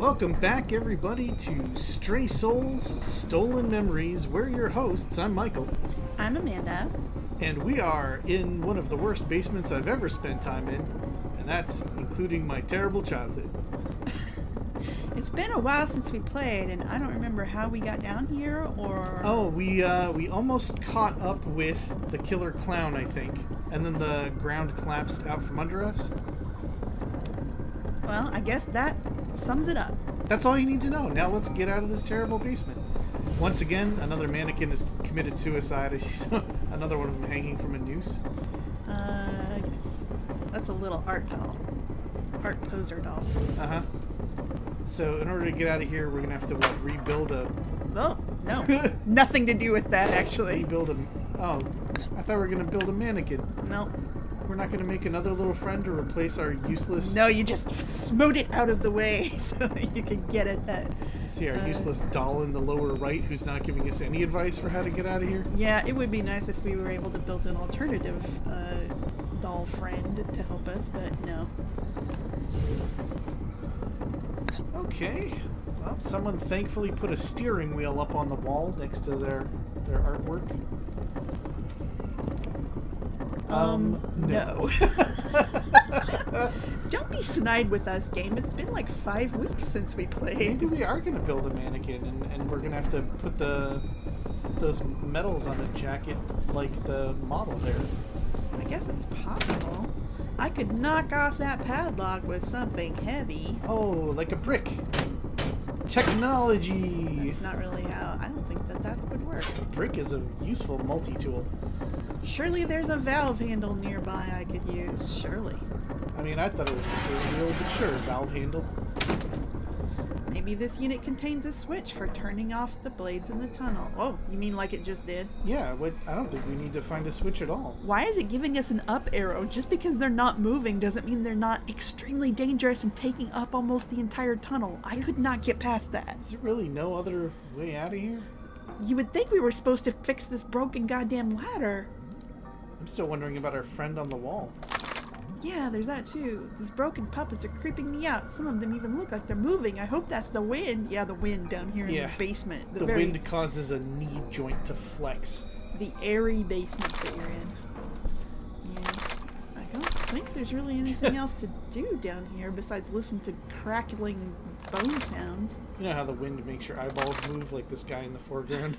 Welcome back, everybody, to Stray Souls, Stolen Memories. We're your hosts. I'm Michael. I'm Amanda. And we are in one of the worst basements I've ever spent time in, and that's including my terrible childhood. It's been a while since we played, and I don't remember how we got down here, or... Oh, we almost caught up with the killer clown, I think, and then the ground collapsed out from under us. Well, I guess that sums it up. That's all you need to know. Now let's get out of this terrible basement. Once again, another mannequin has committed suicide. I see another one of them hanging from a noose. Yes. That's a little art doll. Art poser doll. Uh-huh. So in order to get out of here, we're going to have to, rebuild a... Oh, no. Nothing to do with that, actually. Rebuild a... Oh, I thought we were going to build a mannequin. No. We're not going to make another little friend to replace our useless... No, you just smote it out of the way so that you can get at that. See our useless doll in the lower right who's not giving us any advice for how to get out of here? Yeah, it would be nice if we were able to build an alternative doll friend to help us, but no. Okay. Well, someone thankfully put a steering wheel up on the wall next to their artwork. No. Don't be snide with us, game. It's been like 5 weeks since we played. Maybe we are going to build a mannequin, and we're going to have to put those medals on a jacket like the model there. I guess it's possible. I could knock off that padlock with something heavy. Oh, like a brick. Technology! That's not really how... I don't think that would work. A brick is a useful multi-tool. Surely there's a valve handle nearby I could use. Surely. I mean, I thought it was a steering wheel, but sure, valve handle. Maybe this unit contains a switch for turning off the blades in the tunnel. Oh, you mean like it just did? Yeah, I don't think we need to find a switch at all. Why is it giving us an up arrow? Just because they're not moving doesn't mean they're not extremely dangerous and taking up almost the entire tunnel. I could not get past that. Is there really no other way out of here? You would think we were supposed to fix this broken goddamn ladder. I'm still wondering about our friend on the wall. Yeah, there's that too. These broken puppets are creeping me out. Some of them even look like they're moving. I hope that's the wind. Yeah, the wind down here in the basement. The wind causes a knee joint to flex. The airy basement that you're in. Yeah. I don't think there's really anything else to do down here besides listen to crackling bone sounds. You know how the wind makes your eyeballs move like this guy in the foreground?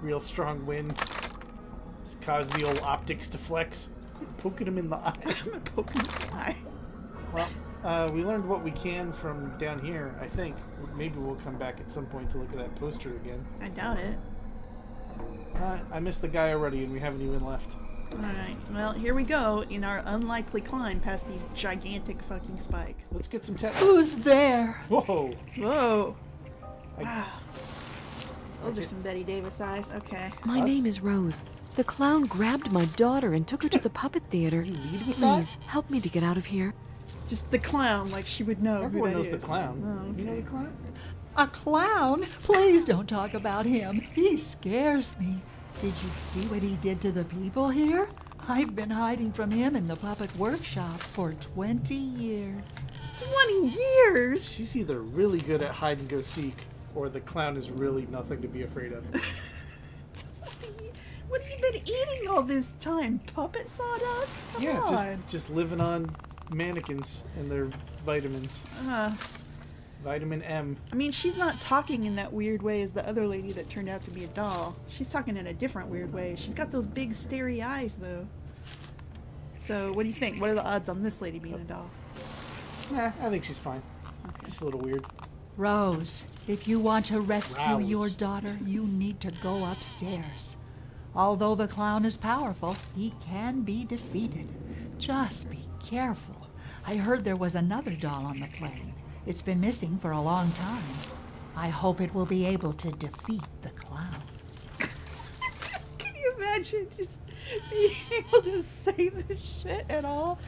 Real strong wind. It's caused the old optics to flex. Quit poking him in the eye. I'm gonna poke him in the eye. Well, we learned what we can from down here, I think. Maybe we'll come back at some point to look at that poster again. I doubt it. I missed the guy already, and we haven't even left. Alright, well, here we go in our unlikely climb past these gigantic fucking spikes. Let's get some tetanus. Who's there? Whoa! Whoa! Wow. Those are some Betty Davis eyes. Okay. My name is Rose. The clown grabbed my daughter and took her to the puppet theater. You lead with Please, help me to get out of here. Just the clown, like she would know Everyone who that knows is. the clown. Oh, okay. You know the clown? A clown? Please don't talk about him. He scares me. Did you see what he did to the people here? I've been hiding from him in the puppet workshop for 20 years. 20 years? She's either really good at hide and go seek, or the clown is really nothing to be afraid of. What have you been eating all this time? Puppet sawdust? Come on. Just living on mannequins and their vitamins. Vitamin M. I mean, she's not talking in that weird way as the other lady that turned out to be a doll. She's talking in a different weird way. She's got those big starey eyes, though. So, what do you think? What are the odds on this lady being a doll? Nah, I think she's fine. Okay. Just a little weird. Rose, if you want to rescue Rouse. your daughter, you need to go upstairs. Although the clown is powerful, he can be defeated. Just be careful. I heard there was another doll on the plane. It's been missing for a long time. I hope it will be able to defeat the clown. Can you imagine just being able to say this shit at all?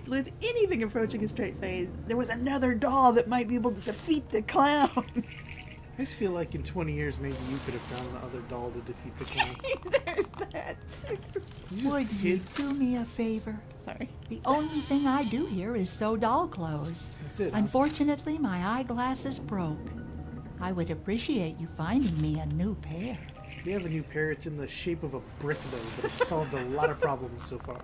With anything approaching a straight face, there was another doll that might be able to defeat the clown. I just feel like in 20 years, maybe you could have found the other doll to defeat the clown. There's that too. You just Would you hid. do me a favor? Sorry. The only thing I do here is sew doll clothes. That's it. Huh? Unfortunately, my eyeglasses broke. I would appreciate you finding me a new pair. We have a new pair. It's in the shape of a brick, though, but it's solved a lot of problems so far.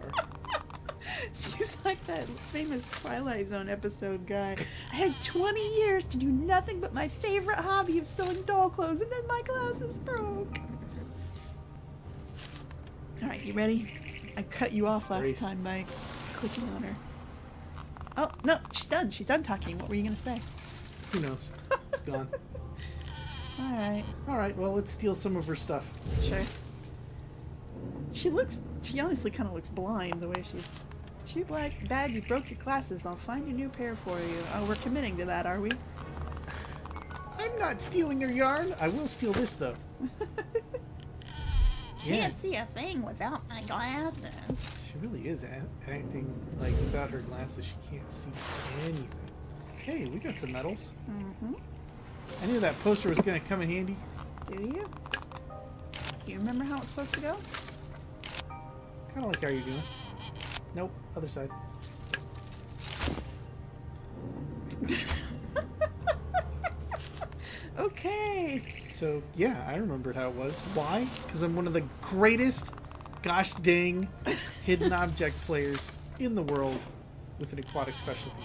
She's like that famous Twilight Zone episode guy. I had 20 years to do nothing but my favorite hobby of sewing doll clothes, and then my glasses broke. Alright, you ready? I cut you off last Brace. time by clicking on her. Oh, no, she's done. She's done talking. What were you going to say? Who knows? It's gone. Alright, All right, well, let's steal some of her stuff. sure. She honestly kind of looks blind the way she's... Too bad you broke your glasses. I'll find a new pair for you. Oh, we're committing to that, are we? I'm not stealing her yarn. I will steal this, though. Yeah, Can't see a thing without my glasses. she really is acting like without her glasses, she can't see anything. Hey, we got some medals. Mm-hmm. I knew that poster was going to come in handy. Do you? Do you remember how it's supposed to go? Kind of like how you're doing. Nope, other side. Okay. So, yeah, I remembered how it was. Why? Because I'm one of the greatest, gosh dang, hidden object players in the world with an aquatic specialty.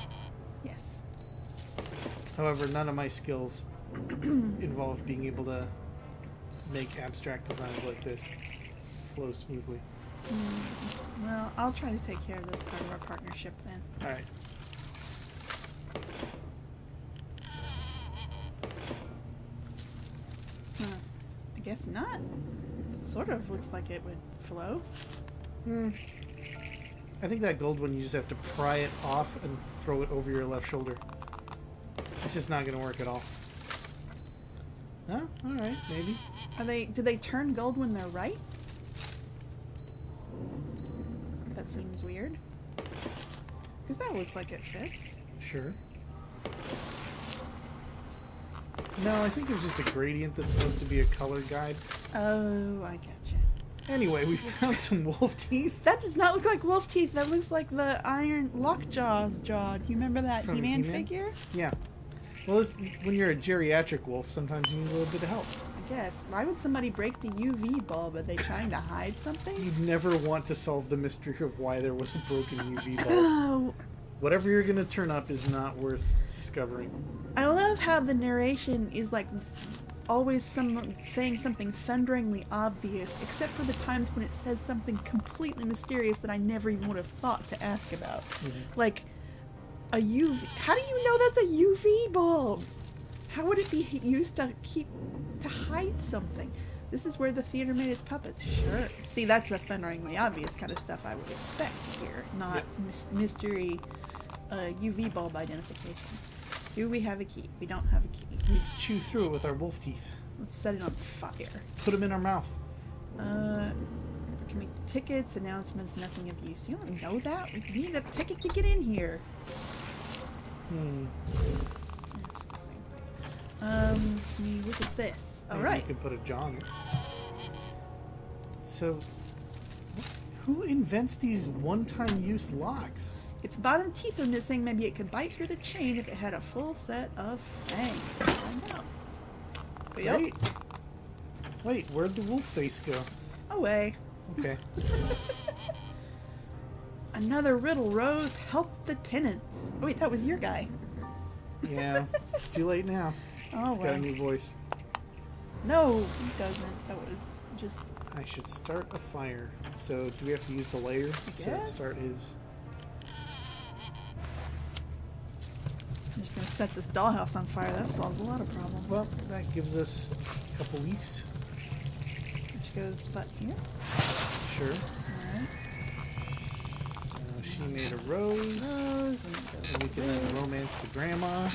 Yes. However, none of my skills involve being able to make abstract designs like this flow smoothly. Well, I'll try to take care of this part of our partnership then. Alright. Huh. I guess not. It sort of looks like it would flow. I think that gold one, you just have to pry it off and throw it over your left shoulder. It's just not going to work at all. Huh? Alright, maybe. Do they turn gold when they're right? That seems weird. Because that looks like it fits. Sure. No, I think there's just a gradient that's supposed to be a color guide. Oh, I gotcha. Anyway, we found some wolf teeth. That does not look like wolf teeth. That looks like the Iron Lockjaw's jaw. Do you remember that From He-Man He-Man? figure? Yeah. Well, when you're a geriatric wolf, sometimes you need a little bit of help. I guess. Why would somebody break the UV bulb? Are they trying to hide something? You'd never want to solve the mystery of why there was a broken UV bulb. Oh, Whatever you're going to turn up is not worth discovering. I love how the narration is like always someone saying something thunderingly obvious, except for the times when it says something completely mysterious that I never even would have thought to ask about. Like a UV. How do you know that's a UV bulb? How would it be used to hide something? This is where the theater made its puppets. Sure. See, that's the thunderingly obvious kind of stuff I would expect here, not mystery UV bulb identification. Do we have a key? We don't have a key. Let's chew through it with our wolf teeth. Let's set it on fire. Put them in our mouth. Can we tickets, announcements, nothing of use? You don't know that? We need a ticket to get in here. That's the same thing. Can we look at this? All Maybe right. You can put a jaw in it. So, who invents these one-time use locks? Its bottom teeth are missing. Maybe it could bite through the chain if it had a full set of fangs. Let's find out. Yep. Wait, where'd the wolf face go? Away. Okay. Another riddle, Rose. Help the tenants. Oh, wait, that was your guy. Yeah, it's too late now. Oh, It's got a new voice. No, he doesn't. That was just... I should start a fire. So, do we have to use the layer to guess. start his... I'm just gonna set this dollhouse on fire. That solves a lot of problems. Well, that gives us a couple leaves. Which goes about here. Sure. Alright. So she made a rose. Rose, and And we can then romance the grandma.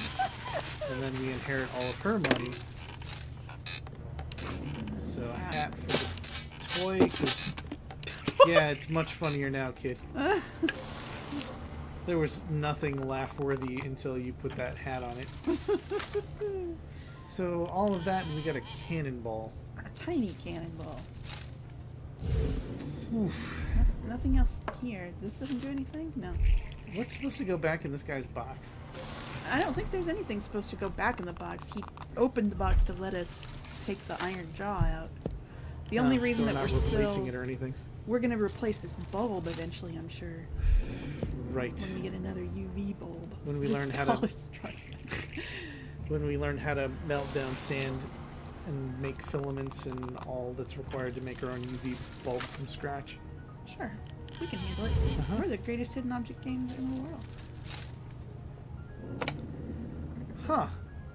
And then we inherit all of her money. So a hat for the toy, 'cause yeah, it's much funnier now, kid. There was nothing laugh-worthy until you put that hat on it. So all of that, and we got a cannonball. A tiny cannonball. Oof. Nothing else here. This doesn't do anything? No. What's supposed to go back in this guy's box? I don't think there's anything supposed to go back in the box. He opened the box to let us take the iron jaw out. The only reason so that we're we're not replacing still... it or anything. We're going to replace this bulb eventually, I'm sure. Right. When we get another UV bulb. When we This learn how to- doll is struggling. When we learn how to melt down sand and make filaments and all that's required to make our own UV bulb from scratch. Sure. We can handle it. We're the greatest hidden object games in the world. Huh.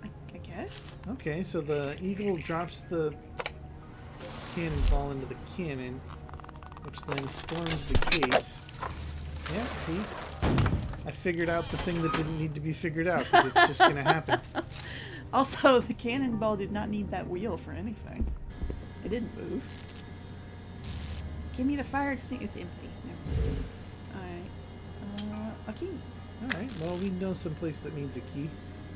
I guess? Okay, so the eagle drops the cannonball into the cannon, which then storms the gates. Yeah, see? I figured out the thing that didn't need to be figured out, because it's just going to happen. Also, the cannonball did not need that wheel for anything. It didn't move. Give me the fire extinguisher. It's empty. Alright. A key. Alright, well, we know someplace that needs a key.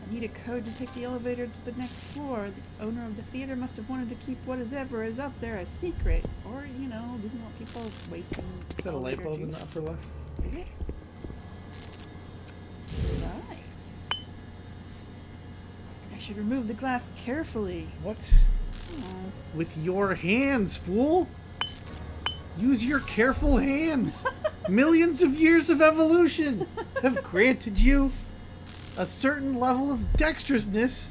I need a code to take the elevator to the next floor. The owner of the theater must have wanted to keep whatever is up there a secret. Or, you know, didn't want people wasting Is that a light elevator bulb in the juice. upper left? Is it? Right. I should remove the glass carefully. What? Oh. With your hands, fool! Use your careful hands! Millions of years of evolution have granted you a certain level of dexterousness.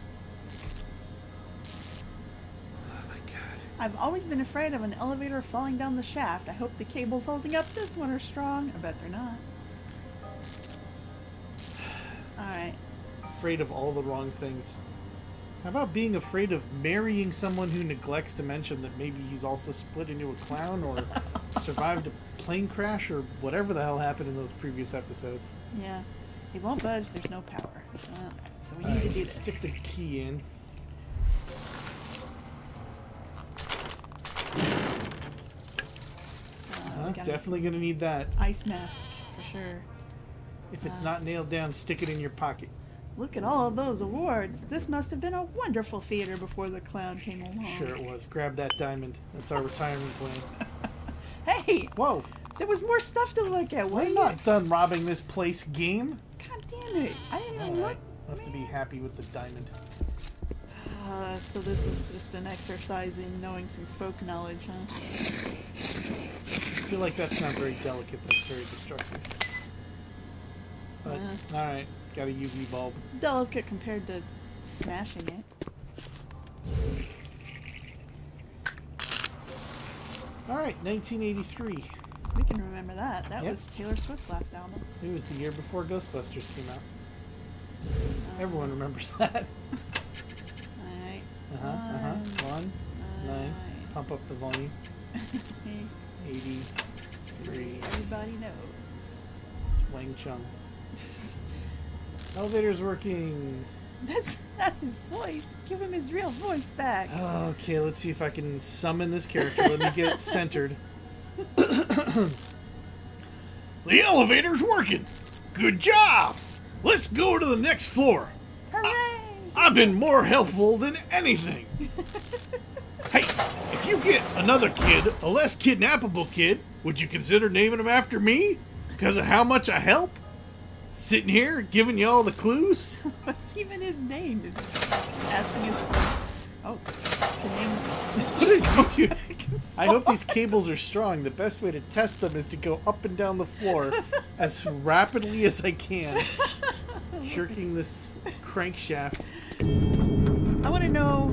Oh my god. I've always been afraid of an elevator falling down the shaft. I hope the cables holding up this one are strong. I bet they're not. Alright. Afraid of all the wrong things. How about being afraid of marrying someone who neglects to mention that maybe he's also split into a clown or survived a plane crash or whatever the hell happened in those previous episodes? Yeah. It won't budge. There's no power. So we need to do this. Stick the key in. We got an Definitely gonna need that. ice mask for sure. If it's not nailed down, stick it in your pocket. Look at all of those awards. This must have been a wonderful theater before the clown came along. Sure it was. Grab that diamond. That's our retirement plan. Hey! Whoa! There was more stuff to look at. We're not done robbing this place, game. God damn it. I didn't even look. Alright, I'll have to be happy with the diamond. So this is just an exercise in knowing some folk knowledge, huh? I feel like that's not very delicate. That's very destructive. But, alright. Got a UV bulb. Delicate compared to smashing it. Alright, 1983. We can remember that. That Yep. was Taylor Swift's last album. It was the year before Ghostbusters came out. Everyone remembers that. Alright. 1, 9. Pump up the volume. 83. Everybody knows. Swang Chung. Elevator's working. That's not his voice. Give him his real voice back. Okay, let's see if I can summon this character. Let me get it centered. The elevator's working. Good job. Let's go to the next floor. Hooray! I've been more helpful than anything. Hey, if you get another kid, a less kidnappable kid, would you consider naming him after me? Because of how much I help? Sitting here, giving you all the clues? What's even his name? Is asking his... Oh, to name... Dude, I hope these cables are strong. The best way to test them is to go up and down the floor as rapidly as I can, jerking this crankshaft. I want to know...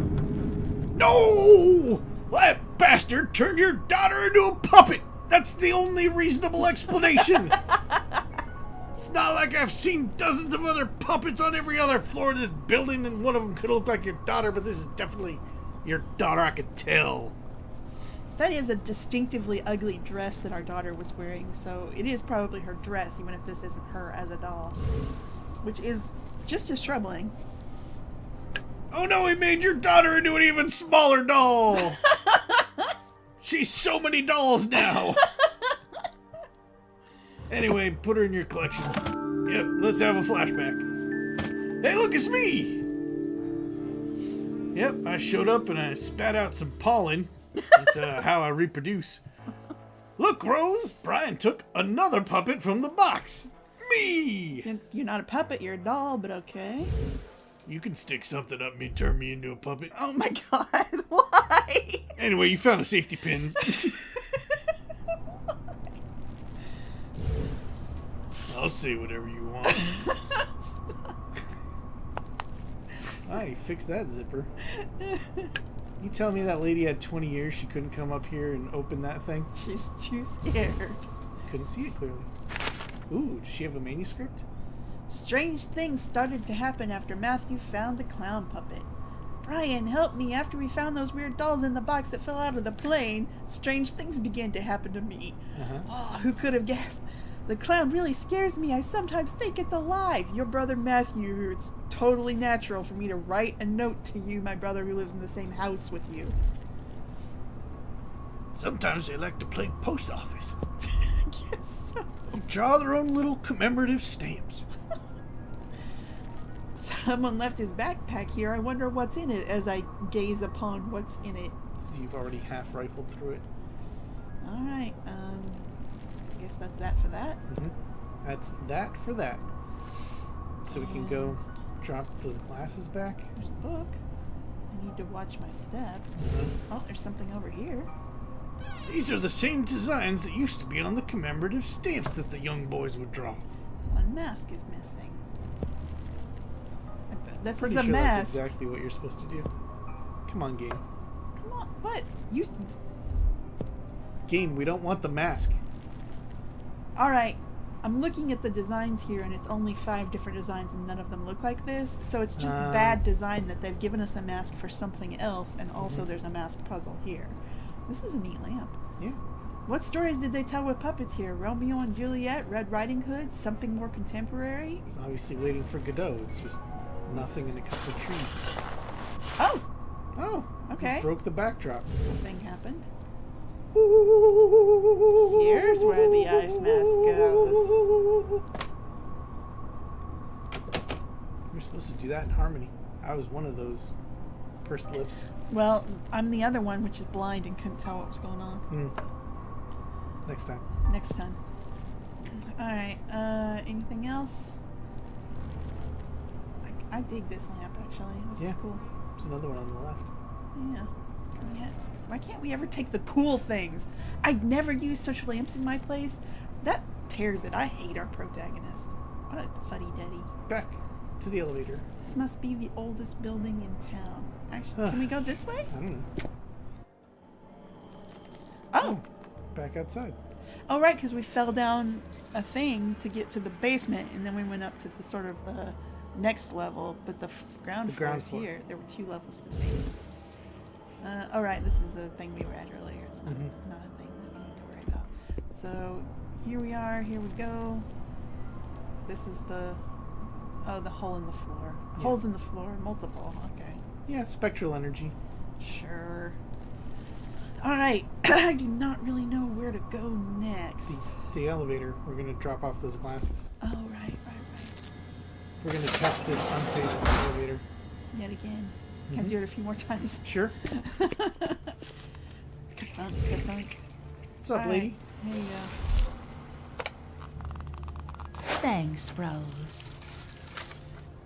No! That bastard turned your daughter into a puppet! That's the only reasonable explanation! It's not like I've seen dozens of other puppets on every other floor of this building, and one of them could look like your daughter, but this is definitely your daughter, I could tell. That is a distinctively ugly dress that our daughter was wearing, so it is probably her dress, even if this isn't her as a doll. Which is just as troubling. Oh no, he made your daughter into an even smaller doll! She's so many dolls now! Anyway, put her in your collection. Yep, let's have a flashback. Hey, look, it's me! Yep, I showed up and I spat out some pollen. That's how I reproduce. Look, Rose, Brian took another puppet from the box. Me! You're not a puppet, you're a doll, but okay. You can stick something up me and turn me into a puppet. Oh my god, why? Anyway, you found a safety pin. I'll say whatever you want. Ah, you fixed that zipper. You tell me that lady had 20 years, she couldn't come up here and open that thing? She's too scared. Couldn't see it clearly. Ooh, does she have a manuscript? Strange things started to happen after Matthew found the clown puppet. Brian, help me. After we found those weird dolls in the box that fell out of the plane, strange things began to happen to me. Oh, who could have guessed? The clown really scares me. I sometimes think it's alive. Your brother Matthew, it's totally natural for me to write a note to you, my brother who lives in the same house with you. Sometimes they like to play post office. I guess so. Draw their own little commemorative stamps. Someone left his backpack here. I wonder what's in it as I gaze upon what's in it. You've already half rifled through it. Alright, I guess that's that for that. That's that for that. So we can go drop those glasses back. There's a book. I need to watch my step. Oh, there's something over here. These are the same designs that used to be on the commemorative stamps that the young boys would draw. One mask is missing. This Pretty is a sure mask. that's exactly what you're supposed to do. Come on, game. Come on, what? You. Game, we don't want the mask. Alright, I'm looking at the designs here and it's only 5 different designs and none of them look like this. So it's just bad design that they've given us a mask for something else and also there's a mask puzzle here. This is a neat lamp. Yeah. What stories did they tell with puppets here? Romeo and Juliet, Red Riding Hood, something more contemporary? It's obviously waiting for Godot. It's just nothing in a couple of trees. Oh! Oh, Okay. you broke the backdrop. Something happened. Here's where the ice mask goes. You're supposed to do that in harmony. I was one of those pursed lips. Well, I'm the other one, which is blind and couldn't tell what was going on. Next time. Next time. Alright, anything else? I dig this lamp, actually. This is cool. There's another one on the left. Yeah. Why can't we ever take the cool things? I'd never use such lamps in my place. That tears it. I hate our protagonist. What a fuddy-duddy. Back to the elevator. This must be the oldest building in town. Actually, can we go this way? I don't know. Oh! Back outside. Oh, right, because we fell down a thing to get to the basement, and then we went up to the sort of the next level, but the ground floor is here. There were 2 levels to the basement. Alright, this is a thing we read earlier. It's not, not a thing that we need to worry about. So, here we are. Here we go. This is the... Oh, the hole in the floor. Yeah. Holes in the floor. Multiple. Okay. Yeah, spectral energy. Sure. Alright. I do not really know where to go next. The elevator. We're going to drop off those glasses. Oh, right. We're going to test this unsafe elevator. Yet again. Can I do it a few more times? Sure. Ka-thunk. What's up, lady? Here you go. Thanks, Rose.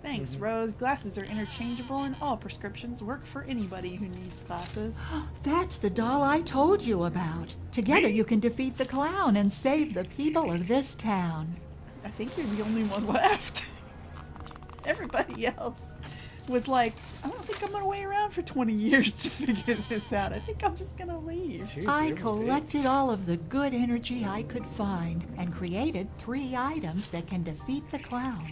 Thanks, Rose. Glasses are interchangeable and all prescriptions work for anybody who needs glasses. That's the doll I told you about. Together you can defeat the clown and save the people of this town. I think you're the only one left. Everybody else was like, I don't think I'm going to wait around for 20 years to figure this out. I think I'm just going to leave. Seriously, I everybody. collected all of the good energy I could find and created 3 items that can defeat the clown.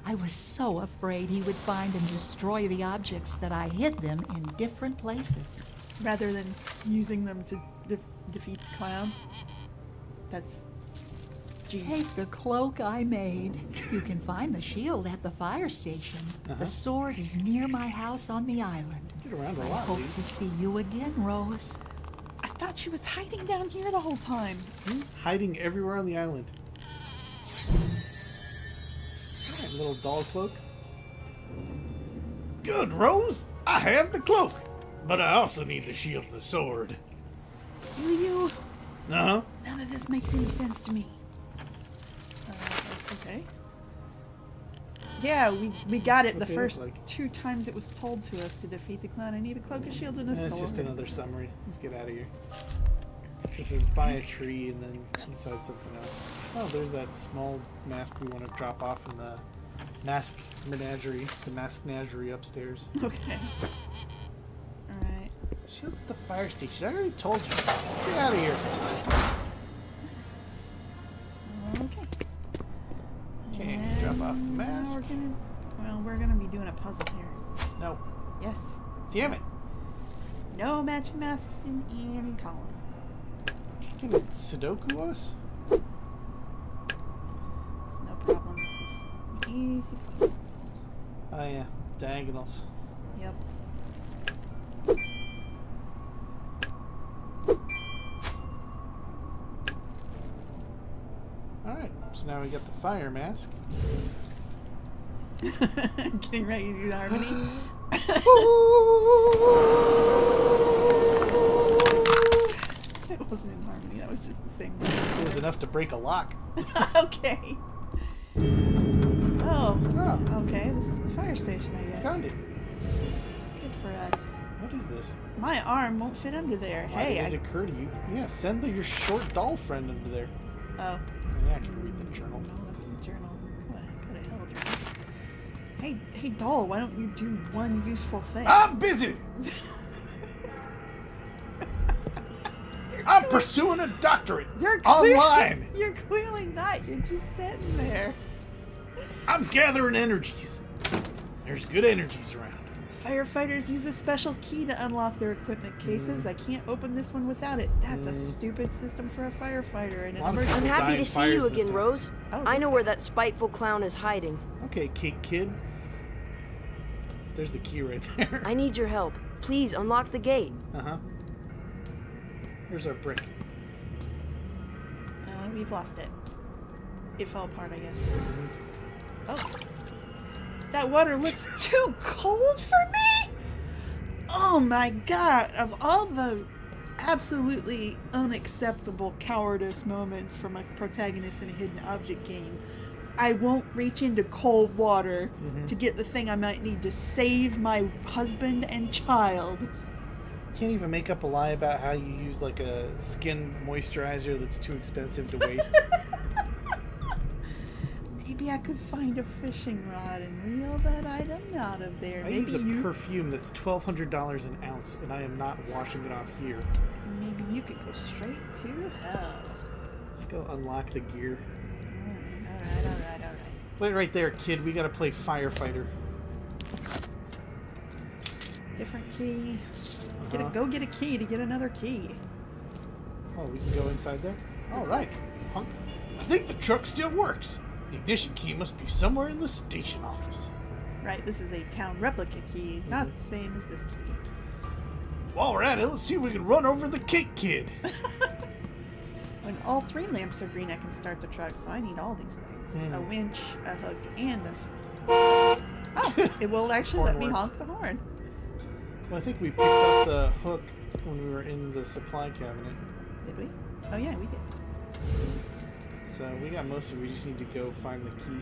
I was so afraid he would find and destroy the objects that I hid them in different places. Rather than using them to defeat the clown. That's genius. Take the cloak I made. You can find the shield at the fire station. The sword is near my house on the island. Get around a I lot, hope dude. to see you again, Rose. I thought she was hiding down here the whole time. Hiding everywhere on the island. Alright, little doll cloak. Good, Rose. I have the cloak, but I also need the shield and the sword. Do you? Uh-huh. None of this makes any sense to me. Okay. Yeah, we got it the Okay, first like- 2 times it was told to us to defeat the clown. I need a cloak, a shield, and a sword. It's just another summary. Let's get out of here. This is by a tree and then inside something else. Oh, there's that small mask we want to drop off in the mask menagerie. The mask menagerie upstairs. Okay. Alright. Shit's at the fire station. I already told you. Get out of here. Okay. Okay, And drop off the now mask. we're gonna be doing a puzzle here. No. Yes. Damn it. No matching masks in any column. Can it Sudoku us? It's no problem. This is an easy puzzle. Oh yeah, diagonals. Yep. Alright, so now we got the fire mask. Getting ready to do the harmony. It wasn't in harmony. That was just the same note. It was enough to break a lock. Okay. Oh. Oh. Okay. This is the fire station, I guess. Found it. Good for us. What is this? My arm won't fit under there. Why Hey, did it occur to you? Yeah, send your short doll friend under there. Oh. Yeah, I can read the journal. No, that's the journal. Go to hell, journal. Hey, doll. Why don't you do one useful thing? I'm busy! I'm pursuing a doctorate online. You're clearly not. You're just sitting there. I'm gathering energies. There's good energies around. Firefighters use a special key to unlock their equipment cases. I can't open this one without it. That's a stupid system for a firefighter. And an I'm emergency. I'm Die happy in to see fires you this again, time. Rose. Oh, I this know guy. where that spiteful clown is hiding. Okay, cake kid. There's the key right there. I need your help. Please unlock the gate. Uh-huh. Here's our brick. We've lost it. It fell apart, I guess. Oh. That water looks too cold for me? Oh my god. Of all the absolutely unacceptable cowardice moments from a protagonist in a hidden object game, I won't reach into cold water to get the thing I might need to save my husband and child. Can't even make up a lie about how you use like a skin moisturizer that's too expensive to waste. Maybe I could find a fishing rod and reel that item out of there. I Maybe use a you perfume that's $1,200 an ounce, and I am not washing it off here. maybe you could go straight to hell. Let's go unlock the gear. Alright. Wait right there, kid. We gotta play firefighter. Different key. Go get a key to get another key. Oh, we can go inside there? Alright, punk. I think the truck still works. The ignition key must be somewhere in the station office. Right, this is a town replica key, not the same as this key. While we're at it, let's see if we can run over the cake kid. When all 3 lamps are green, I can start the truck, so I need all these things. A winch, a hook, and a... Oh, it will actually let me Horn works. honk the horn. Well, I think we picked up the hook when we were in the supply cabinet. Did we? Oh yeah, we did. So we got most of it. We just need to go find the key.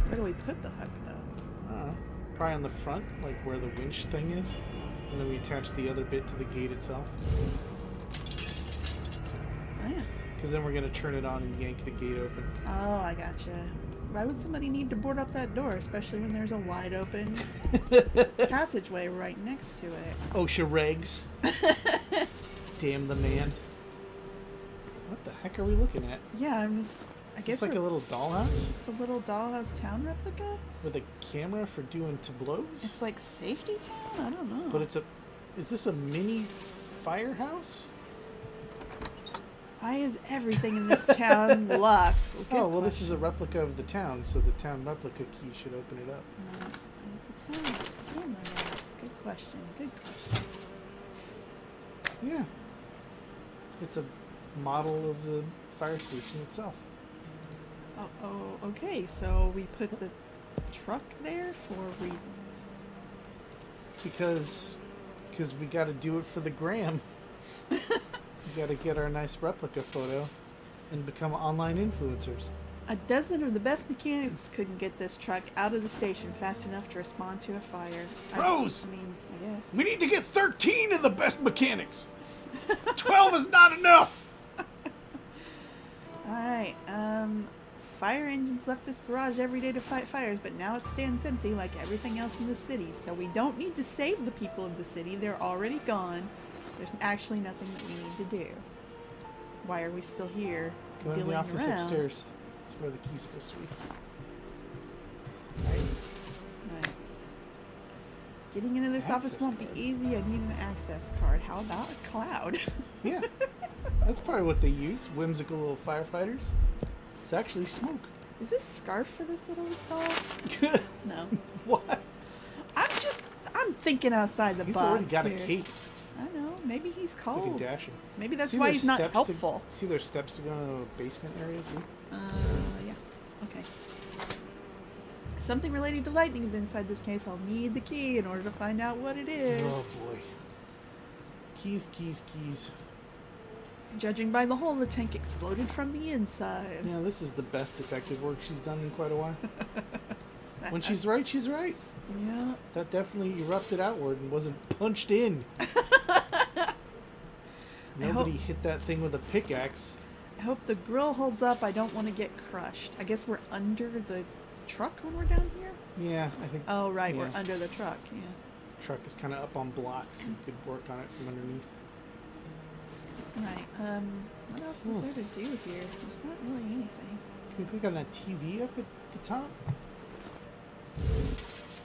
Where do we put the hook, though? I don't know. Probably on the front, like where the winch thing is. And then we attach the other bit to the gate itself. Oh yeah. Because then we're going to turn it on and yank the gate open. Oh, I gotcha. Why would somebody need to board up that door, especially when there's a wide open passageway right next to it? OSHA regs. Damn the man. What the heck are we looking at? Yeah, I Is guess this like a little dollhouse? it's a little dollhouse town replica. With a camera for doing tableaus? It's like safety town. I don't know. But it's a... Is this a mini firehouse? Why is everything in this town locked? Oh, well, this is a replica of the town, so the town replica key should open it up. Where's the town camera at? Good question. Good question. Yeah. It's a model of the fire station itself. Oh, okay. So we put the truck there for reasons. Because we got to do it for the gram. We got to get our nice replica photo and become online influencers. A dozen of the best mechanics couldn't get this truck out of the station fast enough to respond to a fire. Rose! I guess. We need to get 13 of the best mechanics. 12 is not enough. Alright, fire engines left this garage every day to fight fires, but now it stands empty like everything else in the city. So we don't need to save the people of the city. They're already gone. There's actually nothing that we need to do. Why are we still here? Go in the dilling office around? upstairs. That's where the key's supposed to be. Right. Getting into this office Access won't card. be easy. I need an access card. How about a cloud? Yeah. That's probably what they use. Whimsical little firefighters. It's actually smoke. Is this scarf for this little doll? No. What? I'm thinking outside the He's box already got here. a cape. I know. Maybe he's It's cold. like a dasher. Maybe that's See why there's he's not steps helpful. See there's steps to go into a basement area too? Yeah. Okay. Something related to lightning is inside this case. I'll need the key in order to find out what it is. Oh boy. Keys, keys, keys. Judging by the hole, the tank exploded from the inside. Yeah, this is the best detective work she's done in quite a while. When she's right, she's right. Yeah. That definitely erupted outward and wasn't punched in. Nobody hit that thing with a pickaxe. I hope the grill holds up. I don't want to get crushed. I guess we're under the truck when we're down here? Yeah, I think Oh, right. Yeah. We're under the truck. Yeah. truck is kind of up on blocks. You could work on it from underneath. Right. What else is there to do here? There's not really anything. Can we click on that TV up at the top?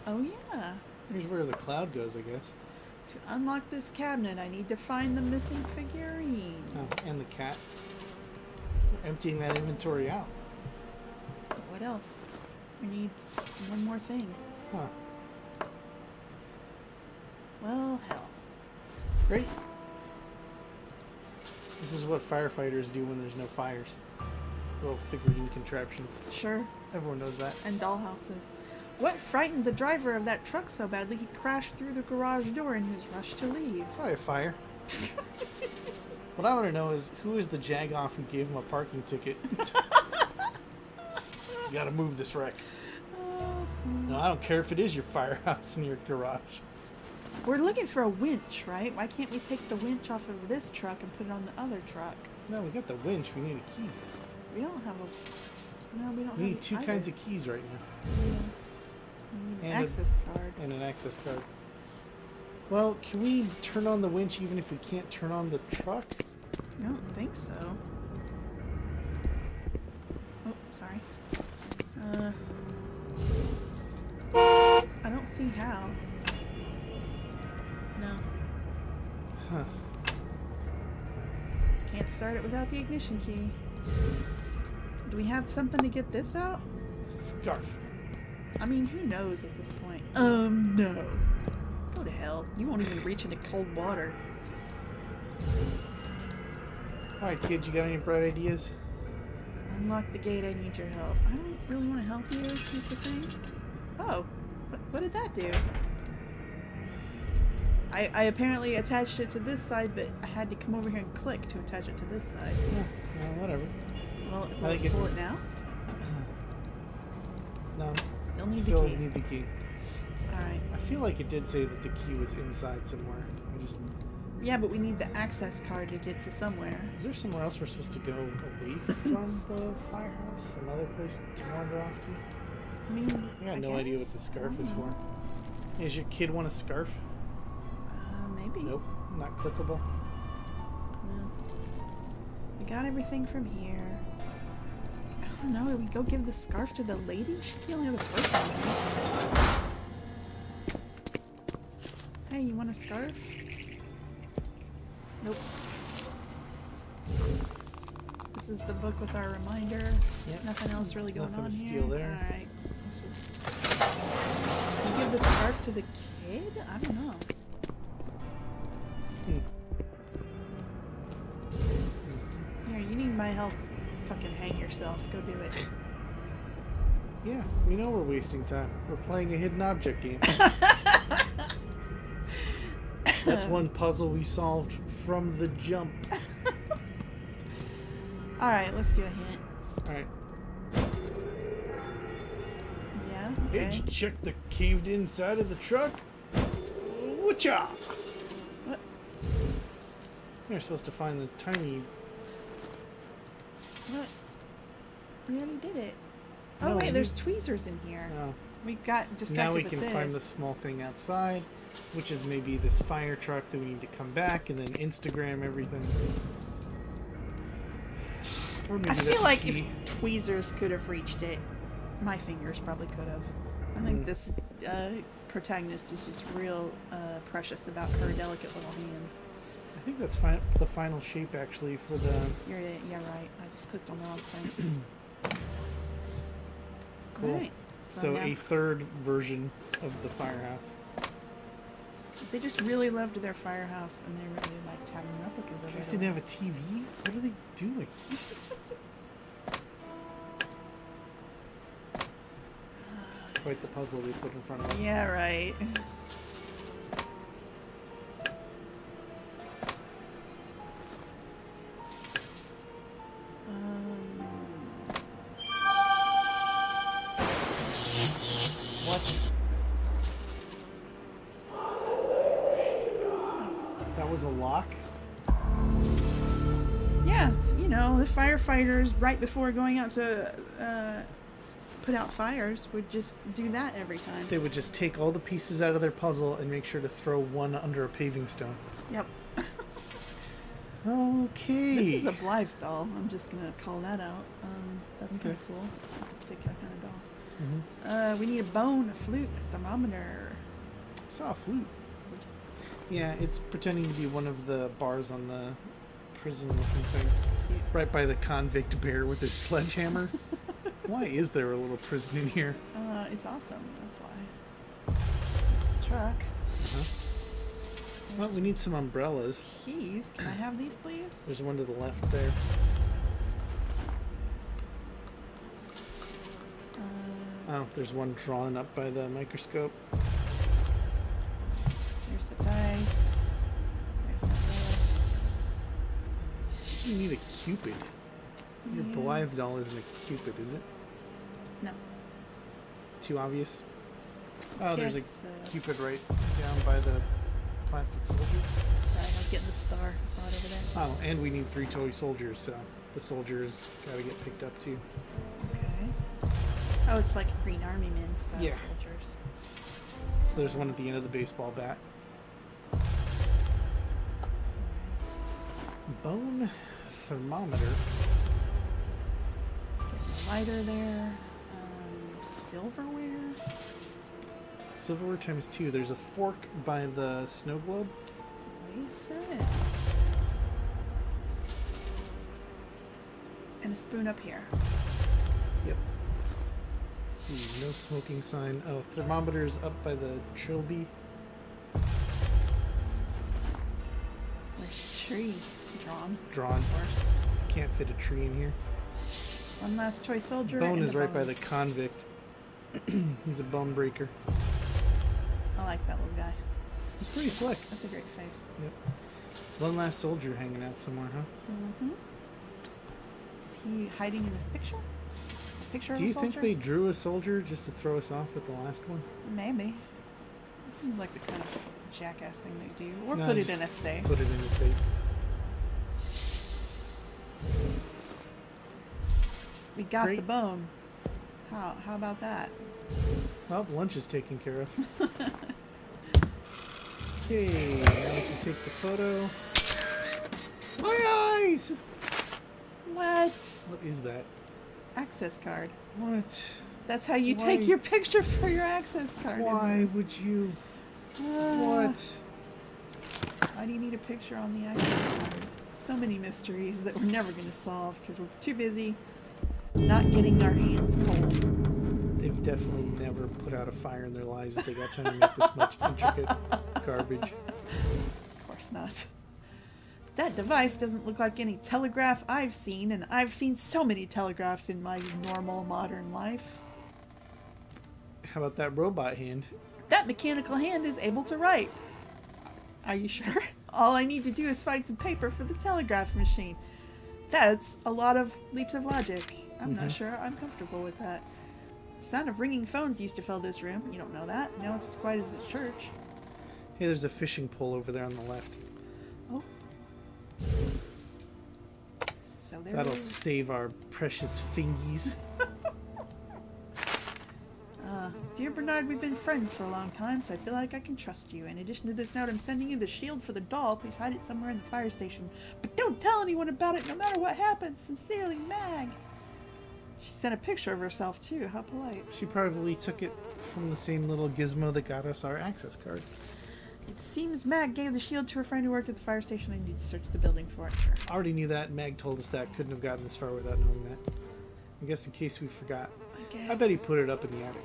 Oh, yeah. Here's where the cloud goes, I guess. To unlock this cabinet, I need to find the missing figurine. Oh, and the cat. We're emptying that inventory out. What else? We need one more thing. Huh. Well, hell. Great. This is what firefighters do when there's no fires. Little figurine contraptions. Sure. Everyone knows that. And dollhouses. What frightened the driver of that truck so badly he crashed through the garage door in his rush to leave? Probably a fire. What I want to know is, who is the jagoff who gave him a parking ticket? You gotta move this wreck. No, I don't care if it is your firehouse in your garage. We're looking for a winch, right? Why can't we take the winch off of this truck and put it on the other truck? No, we got the winch. We need a key. We don't have a... No, we don't We have need two either. kinds of keys right now. Yeah. We need an And a- access card. And an access card. Well, can we turn on the winch even if we can't turn on the truck? I don't think so. Oh, sorry. I don't see how. No. Huh. Can't start it without the ignition key. Do we have something to get this out? Scarf. I mean, who knows at this point? No. Go to hell. You won't even reach into cold water. Alright, kid, you got any bright ideas? Unlock the gate, I need your help. I don't really want to help you, is the thing. Oh, what did that do? I apparently attached it to this side, but I had to come over here and click to attach it to this side. Yeah, whatever. Well, I like it. pull it now? No. Still need Still the key. need the key. Alright. I feel like it did say that the key was inside somewhere. I just... Yeah, but we need the access card to get to somewhere. Is there somewhere else we're supposed to go away from the firehouse? Some other place to wander off to? I mean, I got no idea what the scarf is for. Hey, does your kid want a scarf? Maybe. Nope, not clickable. No. We got everything from here. I don't know. Do we go give the scarf to the lady? She's the only other person. Hey, you want a scarf? Nope. This is the book with our reminder. Yep. Nothing else really going Nothing on to here. steal there. Alright. Can you give the scarf to the kid? I don't know. Here, you need my help to fucking hang yourself. Go do it. Yeah, we know we're wasting time. We're playing a hidden object game. That's one puzzle we solved from the jump. Alright, let's do a hint. Alright. Yeah, Hey, okay. did you check the caved in side of the truck? Whatcha? What? You're supposed to find the tiny... What? We already did it. Oh No, wait, we- there's tweezers in here. Oh. We got distracted Now we with can this. find the small thing outside, which is maybe this fire truck that we need to come back and then Instagram everything. Or maybe I that's feel a like if key. tweezers could have reached it, my fingers probably could have. I think this protagonist is just real precious about her delicate little hands. I think that's the final shape actually for the... Yeah, right. I just clicked on the wrong thing. Cool. Alright. So now- a third version of the firehouse. They just really loved their firehouse, and they really liked having replicas These of guys it. didn't have a TV? What are they doing? This is quite the puzzle they put in front of us. Yeah, right. What? That was a lock? Yeah, you know, the firefighters, right before going out to put out fires, would just do that every time. They would just take all the pieces out of their puzzle and make sure to throw one under a paving stone. Yep. Okay. This is a Blythe doll. I'm just going to call that out. That's kind Okay. of cool. That's a particular kind of doll. Mhm. We need a bone, a flute, a thermometer. I saw a flute. Yeah, it's pretending to be one of the bars on the prison-looking thing. Cute. Right by the convict bear with his sledgehammer. Why is there a little prison in here? It's awesome. That's why. There's the truck. Well, we need some umbrellas. Keys. Can I have these, please? There's one to the left there. Oh, there's one drawn up by the microscope. There's the dice. There's You need a cupid. Your Yeah. Blythe doll isn't a cupid, is it? no. Too obvious? Oh, there's a Guess so. cupid right down by the plastic soldier. Sorry, I was getting the star. I saw it over there. Oh, and we need 3 toy soldiers, so the soldiers gotta get picked up too. Okay. Oh, it's like Green Army Men style Yeah. soldiers. So there's one at the end of the baseball bat. Bone thermometer. Getting a lighter there. Silverware. Silverware times 2. There's a fork by the snow globe. What is that? And a spoon up here. Yep. Let's see, no smoking sign. Oh, thermometer's up by the trilby. Where's tree? Drawn. Of course. Can't fit a tree in here. One last toy soldier. Bone and is the right by bone. the convict. He's a bone breaker. I like that little guy. He's pretty slick. That's a great face. Yep. One last soldier hanging out somewhere, huh? Mm-hmm. Is he hiding in this picture? A picture Do of you a soldier? think they drew a soldier just to throw us off with the last one? Maybe. It seems like the kind of jackass thing they do. Or No, put it just in a safe. Put it in the safe. We got the Great. bone. How about that? Well, lunch is taken care of. Okay, now we can take the photo. My eyes! What? What is that? Access card. What? That's how you Why- take your picture for your access card. in Why this. would you? Ah, What? Why do you need a picture on the access card? So many mysteries that we're never going to solve because we're too busy not getting our hands cold. They've definitely never put out a fire in their lives if they got time to make this much intricate garbage. Of course not. That device doesn't look like any telegraph I've seen, and I've seen so many telegraphs in my normal modern life. How about that robot hand? That mechanical hand is able to write. Are you sure? All I need to do is find some paper for the telegraph machine. That's a lot of leaps of logic. I'm not sure I'm comfortable with that. The sound of ringing phones used to fill this room. You don't know that. Now it's as quiet as a church. Hey, there's a fishing pole over there on the left. Oh. So there That'll it is. save our precious fingies. Dear Bernard, we've been friends for a long time, so I feel like I can trust you. In addition to this note, I'm sending you the shield for the doll. Please hide it somewhere in the fire station. But don't tell anyone about it, no matter what happens. Sincerely, Mag. She sent a picture of herself, too. How polite. She probably took it from the same little gizmo that got us our access card. It seems Mag gave the shield to her friend who worked at the fire station. I need to search the building for it. Sure. I already knew that. Mag told us that. Couldn't have gotten this far without knowing that. I guess in case we forgot. I bet he put it up in the attic.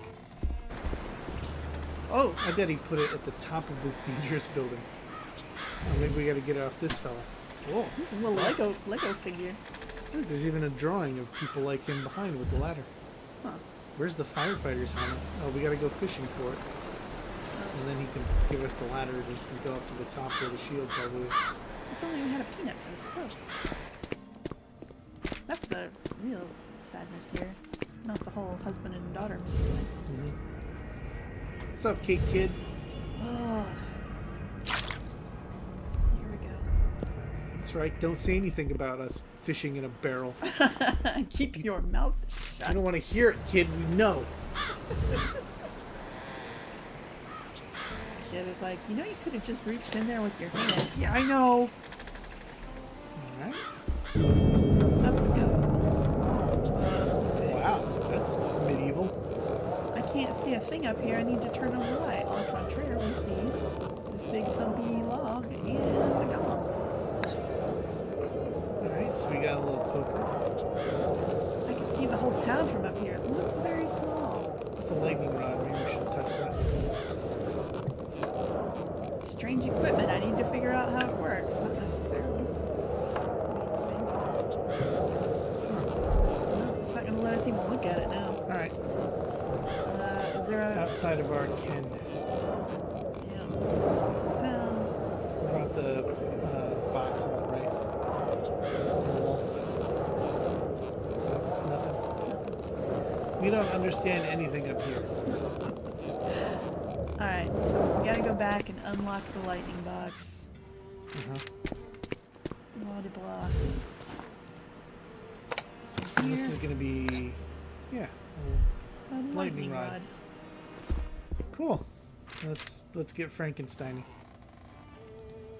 Oh, I bet he put it at the top of this dangerous building. Oh, maybe we gotta get it off this fella. Whoa. this is a little Lego figure. Look, there's even a drawing of people like him behind with the ladder. Huh. Where's the firefighter's helmet? Oh, we gotta go fishing for it. And then he can give us the ladder to go up to the top where the shield probably is. If only we had a peanut for this coat. That's the real sadness here. Not the whole husband and daughter mystery. What's up, Cake Kid? Oh. Here we go. That's right, don't say anything about us fishing in a barrel. Keep your mouth I shut. don't want to hear it, kid. We know. Kid is like, you know, you could have just reached in there with your hand. Yeah, I know. Alright. Up we go. Okay. Wow, that's medieval. I can't see a thing up here. I need to turn on the light. On contrary, we see this big thumpy log and a gong. Alright, so we got a little poker. I can see the whole town from up here. It looks very small. That's a lightning rod. Maybe we shouldn't touch that. Strange equipment. I need to figure out how it works. Not necessarily. Maybe. No, it's not going to let us even look at it now. Alright, Is there a... outside of our ken. Yeah. Town. What about the box on the right? On the wall? Nothing. We don't understand anything up here. Alright, so we gotta go back and unlock the lightning box. Blah de blah. So And this here, is gonna be, yeah, a lightning rod. cool. Let's get Frankenstein.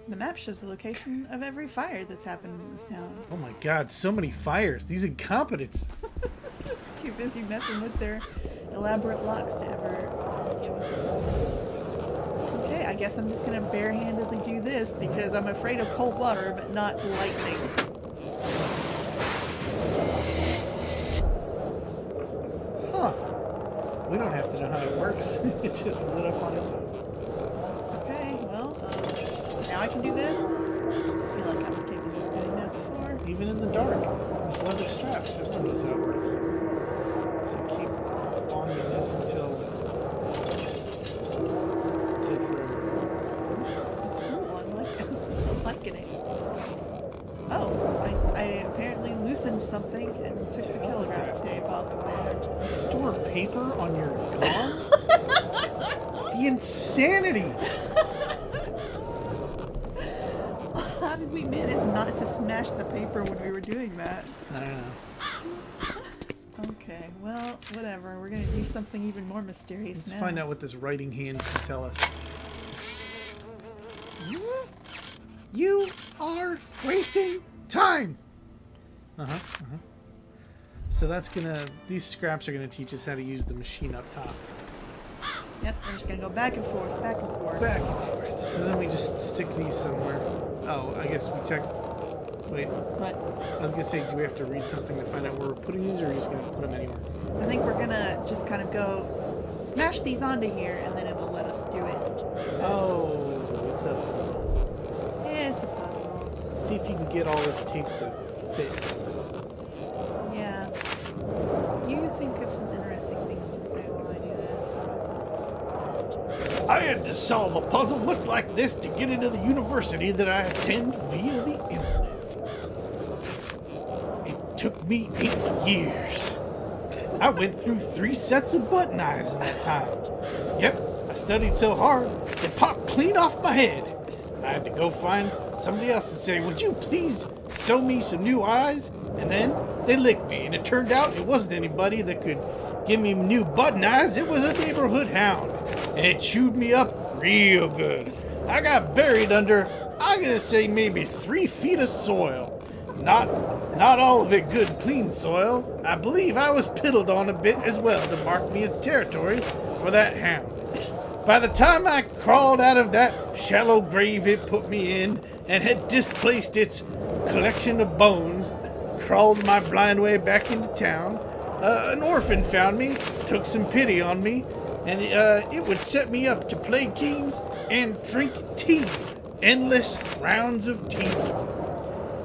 The map shows the location of every fire that's happened in this town. Oh my God, so many fires. These incompetents. Too busy messing with their elaborate locks to ever deal with it. Okay, I guess I'm just gonna barehandedly do this because I'm afraid of cold water, but not lightning. Huh. We don't have to know how it works. It just lit up on its own. Okay, well, now I can do this. I feel like I was capable of doing that before. Even in the dark. There's leather straps. Everyone knows how it works. So keep on with this until forever. It's cool. I'm liking it. Oh, I apparently loosened something and took the telegraph tape off of there. You store paper on your gong? The insanity! How did we manage not to smash the paper when we were doing that? I don't know. Okay, well, whatever. We're gonna do something even more mysterious Let's now. find out what this writing hand can tell us. You are wasting time! So that's gonna, these scraps are gonna teach us how to use the machine up top. Yep, we're just gonna go back and forth, back and forth. Back and forth. So then we just stick these somewhere. Oh, I guess we wait, But I was gonna say, do we have to read something to find out where we're putting these, or are we just gonna put them anywhere? I think we're gonna just kind of go smash these onto here, and then it'll let us do it. Oh, it's a puzzle. Yeah, it's a puzzle. See if you can get all this tape to fit. Yeah. You think of some interesting things to say while I do this. I had to solve a puzzle much like this to get into the university that I attend via the internet. It took me 8 years. I went through 3 sets of button eyes in that time. Yep, I studied so hard, it popped clean off my head. I had to go find somebody else and say, would you please sew me some new eyes? And then they licked me, and it turned out it wasn't anybody that could give me new button eyes. It was a neighborhood hound, and it chewed me up real good. I got buried under, I'm gonna say maybe 3 feet of soil. Not all of it good, clean soil. I believe I was piddled on a bit as well to mark me as territory for that hound. By the time I crawled out of that shallow grave it put me in and had displaced its collection of bones, crawled my blind way back into town, an orphan found me, took some pity on me, and it would set me up to play games and drink tea. Endless rounds of tea.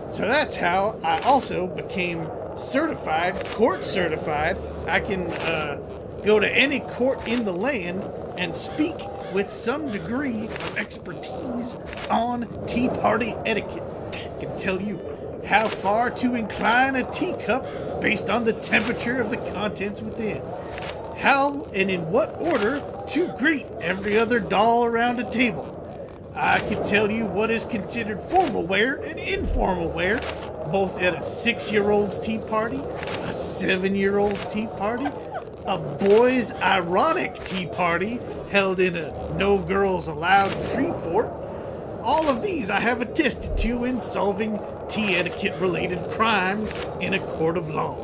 So that's how I also became certified, court certified. I can go to any court in the land and speak with some degree of expertise on tea party etiquette. I can tell you how far to incline a teacup based on the temperature of the contents within. How and in what order to greet every other doll around a table. I can tell you what is considered formal wear and informal wear, both at a 6-year-old's tea party, a 7-year-old's tea party, a boys' ironic tea party held in a no girls allowed tree fort. All of these I have attested to in solving tea etiquette related crimes in a court of law.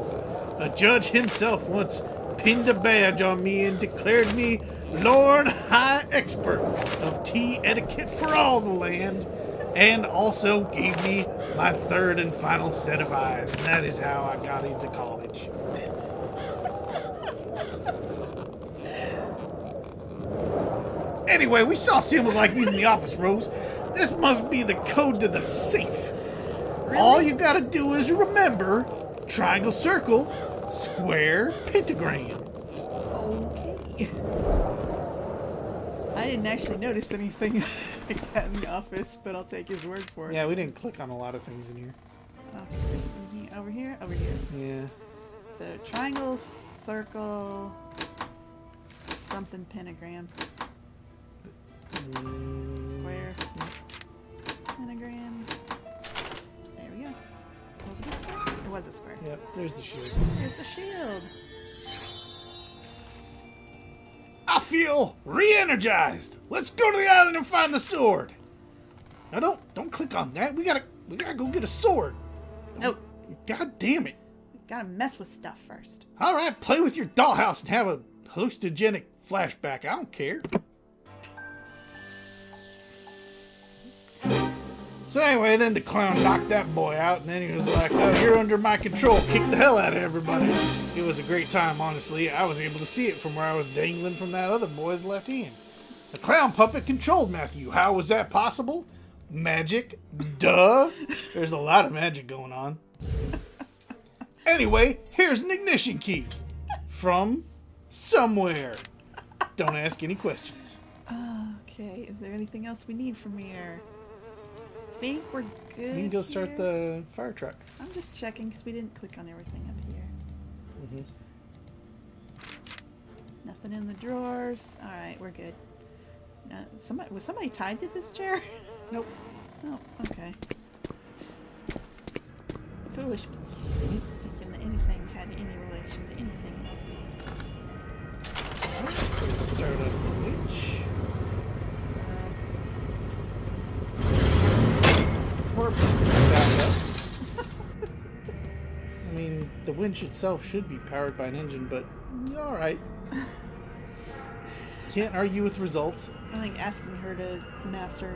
A judge himself once pinned a badge on me and declared me Lord High Expert of tea etiquette for all the land, and also gave me my 3rd and final set of eyes, and that is how I got into college. Anyway, we saw symbols like these in the office, Rose. This must be the code to the safe. Really? All you gotta do is remember triangle, circle, square, pentagram. Okay. I didn't actually notice anything like that in the office, but I'll take his word for it. Yeah, we didn't click on a lot of things in here. Oh, over here? Over here. Yeah. So triangle, circle, something pentagram. Square. Pentagram. There we go. Was it a square? It was a square. Yep, there's the shield. There's the shield. I feel re-energized. Let's go to the island and find the sword. Now don't click on that. We gotta go get a sword. Nope. God damn it. Gotta mess with stuff first. All right, play with your dollhouse and have a hallucinogenic flashback. I don't care. So anyway, then the clown knocked that boy out, and then he was like, oh, you're under my control. Kick the hell out of everybody. It was a great time, honestly. I was able to see it from where I was dangling from that other boy's left hand. The clown puppet controlled Matthew. How was that possible? Magic. Duh. There's a lot of magic going on. Anyway, here's an ignition key. From somewhere. Don't ask any questions. Okay, is there anything else we need from here? I think we're good. You can go start here. the fire truck. I'm just checking because we didn't click on everything up here. Nothing in the drawers. All right, we're good. Was somebody tied to this chair? Nope. Oh, okay. Foolish me. Thinking that anything had any relation to anything else. So we'll start up the winch. Or back up. I mean, the winch itself should be powered by an engine, but alright. Can't argue with results. I think asking her to master.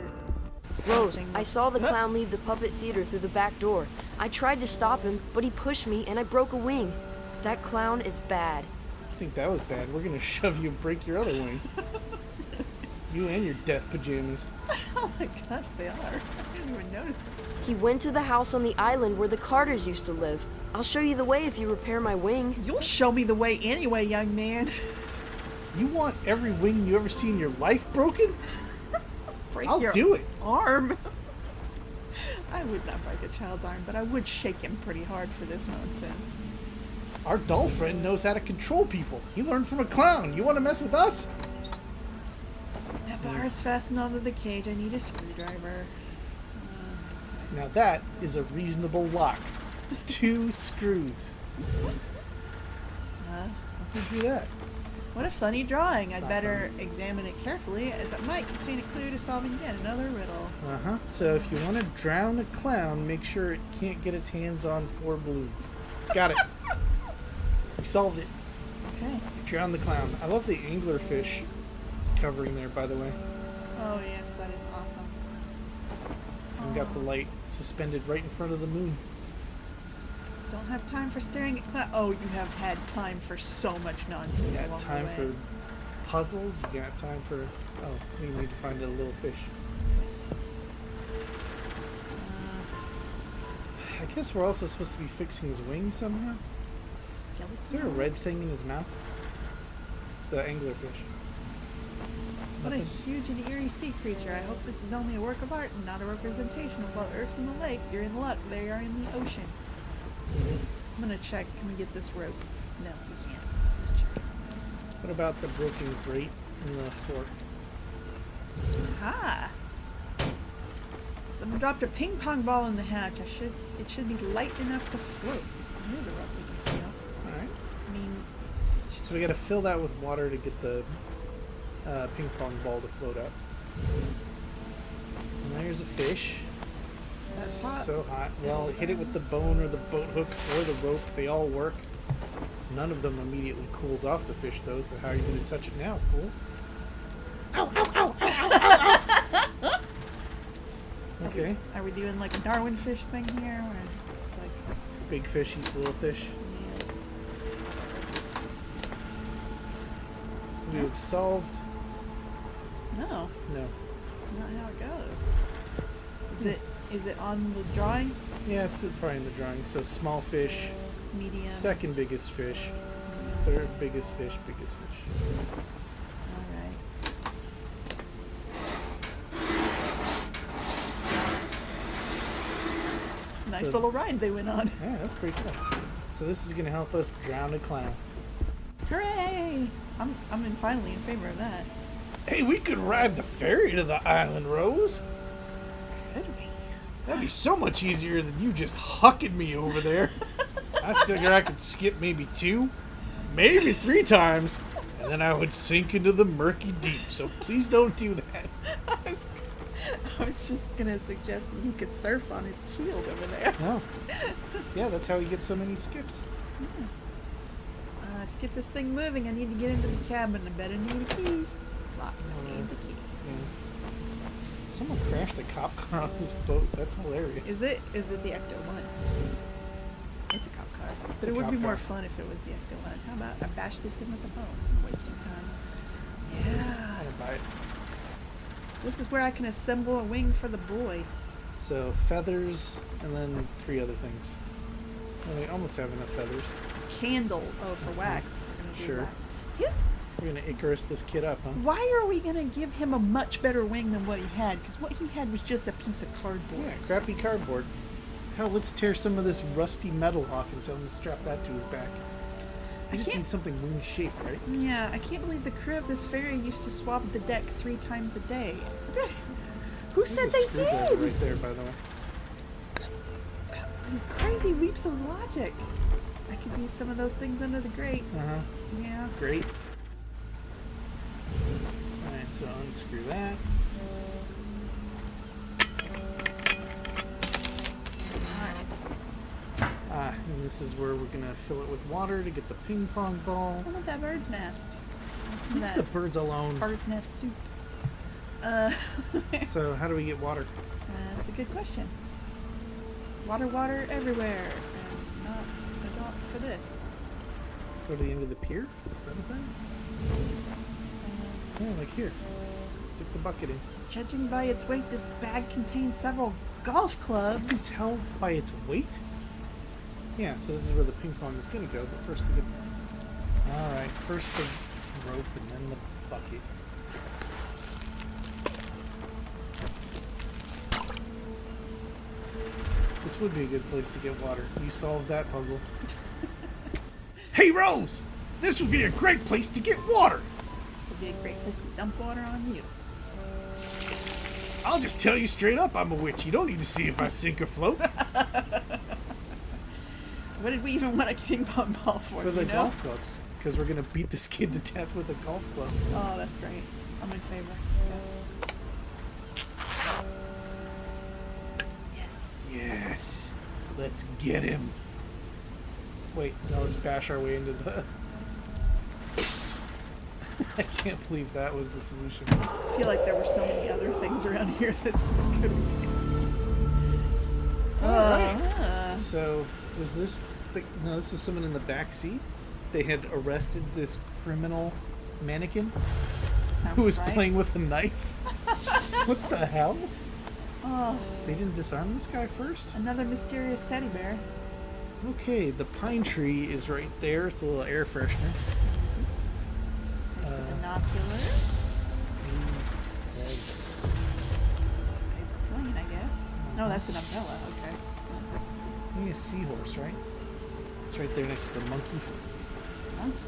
Rose, I saw the clown leave the puppet theater through the back door. I tried to stop him, but he pushed me and I broke a wing. That clown is bad. I think that was bad. We're gonna shove you and break your other wing. You and your death pajamas. Oh my gosh, they are. I didn't even notice them. He went to the house on the island where the Carters used to live. I'll show you the way if you repair my wing. You'll show me the way anyway, young man. You want every wing you ever see in your life broken? Break I'll your do it. arm. I would not break a child's arm, but I would shake him pretty hard for this nonsense. Our doll friend knows how to control people. He learned from a clown. You want to mess with us? That bar is fastened onto the cage. I need a screwdriver. Now that is a reasonable lock. 2 screws. Uh, How do that? what a funny drawing. I'd not better examine it carefully, as it might contain a clue to solving yet another riddle. Uh-huh. So if you want to drown a clown, make sure it can't get its hands on 4 balloons. Got it. We solved it. Okay. Drown the clown. I love the anglerfish covering there, by the way. Oh, yes, that is awesome. So we got the light suspended right in front of the moon. Don't have time for staring at cloud. Oh, you have had time for so much nonsense. You got along time the way. for puzzles. You got time for... Oh, we need to find a little fish. I guess we're also supposed to be fixing his wings somehow. Skeleton Is there a red arms? thing in his mouth? The anglerfish. What a Nothing? huge and eerie sea creature. I hope this is only a work of art and not a representation of what lurks in the lake. You're in luck. They are in the ocean. I'm gonna check. Can we get this rope? No, we can't. Just check. What about the broken grate in the floor? Ah! Someone dropped a ping pong ball in the hatch. It should be light enough to float. Here's the rope we can steal. Alright. I mean, So we gotta fill that with water to get the ping pong ball to float up. And there's a fish. that's hot. So hot. Well, hit it with the bone or the boat hook or the rope. They all work. None of them immediately cools off the fish, though, so how are you going to touch it now, fool? Ow, ow, ow, ow, ow, ow, ow. Okay. Are we doing like a Darwin fish thing here? Where it's like, Big fish eats little fish. yeah. We have solved... No, No. that's not how it goes. Is it on the drawing? Yeah, it's probably in the drawing. So small fish, Medium. second biggest fish, third biggest fish, biggest fish. Alright. Nice So- little ride they went on. Yeah, that's pretty cool. So this is going to help us drown a clown. Hooray! I'm finally in favor of that. Hey, we could ride the ferry to the island, Rose. Could we? That'd be so much easier than you just hucking me over there. I figure I could skip maybe 2, maybe 3 times, and then I would sink into the murky deep. So please don't do that. I was just gonna suggest that he could surf on his shield over there. No. Yeah, that's how he gets so many skips. To get this thing moving, I need to get into the cabin. I better need a key. Lock. I need the key. Yeah. Someone crashed a cop car on this boat. That's hilarious. Is it the Ecto-1? It's a cop car. But a it would cop be more car. fun if it was the Ecto-1. How about I bash this in with a bone? I'm wasting time. Yeah. I'm gonna buy it. This is where I can assemble a wing for the boy. So feathers, and then 3 other things. Well, we almost have enough feathers. Candle. Oh, for wax. We're gonna do Sure. wax. His, We're gonna Icarus this kid up, huh? why are we gonna give him a much better wing than what he had? Because what he had was just a piece of cardboard. Yeah, crappy cardboard. Hell, let's tear some of this rusty metal off and tell him to strap that to his back. I just can't- need something wing-shaped, right? Yeah, I can't believe the crew of this ferry used to swap the deck 3 times a day. Who said There's a they screwdriver did? right there, by the way. These crazy leaps of logic. I could use some of those things under the grate. Uh-huh. Yeah. Great. Alright, so unscrew that. Alright. And this is where we're gonna fill it with water to get the ping pong ball. I want that bird's nest. What's Leave that? the birds alone. Bird's nest soup. So how do we get water? That's a good question. Water everywhere. And not a drop for this. Go to the end of the pier? Is that a thing? Yeah, like here. Stick the bucket in. Judging by its weight, this bag contains several golf You clubs. can tell by its weight? Yeah, so this is where the ping pong is gonna go, but first we get... Alright, first the rope and then the bucket. This would be a good place to get water. You solved that puzzle. Hey, Rose! This would be a great place to get water! This would be a great place to dump water on you. I'll just tell you straight up, I'm a witch. You don't need to see if I sink or float. What did we even want a ping pong ball for? For the you know? golf clubs. Because we're going to beat this kid to death with a golf club. Oh, that's great. I'm in favor. Let's go. Yes. Yes. Let's get him. Wait, no, let's bash our way into the... I can't believe that was the solution. I feel like there were so many other things around here that this could have been. Alright. So, was this... No, this was someone in the back seat. They had arrested this criminal mannequin who was playing with a knife. What the hell? Oh, They didn't disarm this guy first? another mysterious teddy bear. Okay, the pine tree is right there. It's a little air freshener. There's the binoculars. Paper plane, I guess. No, that's an umbrella. Okay. Maybe a seahorse, right? It's right there next to the monkey. Monkey.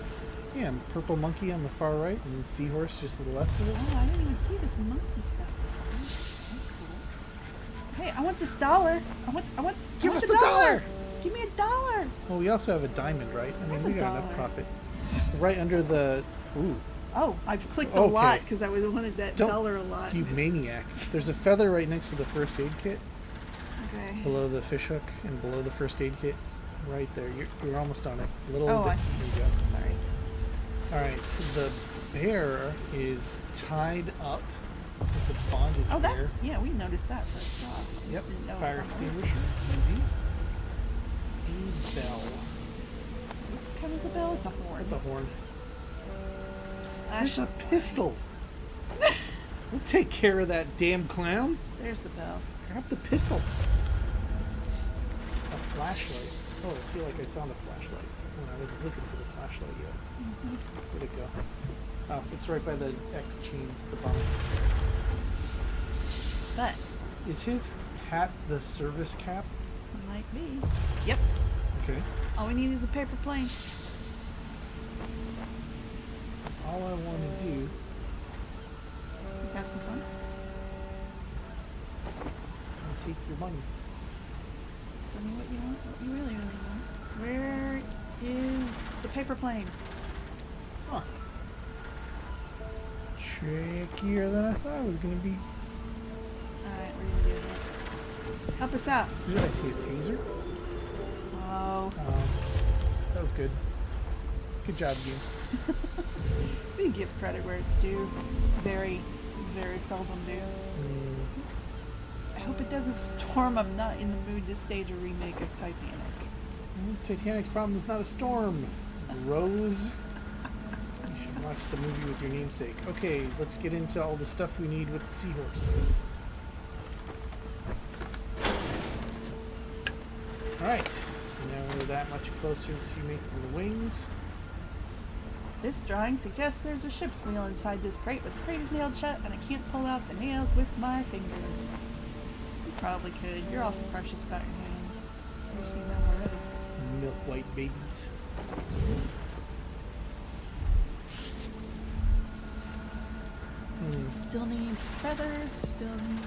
Yeah, purple monkey on the far right, and then seahorse just to the left of it. Oh, I didn't even see this monkey stuff. That's cool. Hey, I want this dollar. I want Give I want us the dollar! Give me a dollar. Well, we also have a diamond, right? I mean, Where's we a got enough dollar? profit. Right under the... Ooh. Oh, I've clicked a Okay. lot because I wanted that Don't- dollar a lot. You maniac. There's a feather right next to the first aid kit. Okay. Below the fish hook and below the first aid kit. Right there. You're almost on it. Little Oh, bit. I see. There you Sorry. go. Alright, the bear is tied up. It's a bonded Oh, bear. that's yeah. We noticed that first off. I Yep. just didn't know it Fire was on the list. extinguisher. Easy. A bell. Does this count as a bell? It's a horn. That's a horn. Flash- There's a pistol. We'll take care of that damn clown. There's the bell. Grab the pistol. A flashlight. Oh, I feel like I saw the flashlight when I wasn't looking for the flashlight yet. Where'd it go? Oh, it's right by the X chains at the bottom. But Is his hat the service cap? it might be. Yep. Okay. All we need is a paper plane. All I want to do... Let's have some fun. is take your money. Tell me what you want. What you really, really want. Where is the paper plane? Huh. Trickier than I thought it was going to be. Alright, we're gonna do that. Help us out. Did I see a taser? Oh. That was good. Good job, you. We give credit where it's due. Very, very seldom do. I hope it doesn't storm. I'm not in the mood to stage a remake of Titanic. Titanic's problem is not a storm. Rose. You should watch the movie with your namesake. Okay, let's get into all the stuff we need with the seahorse. Alright, so now we're that much closer to making the wings. This drawing suggests there's a ship's wheel inside this crate, but the crate is nailed shut and I can't pull out the nails with my fingers. You probably could. You're awful precious about your hands. You've seen them already. Milk white babies. Still need feathers, still need...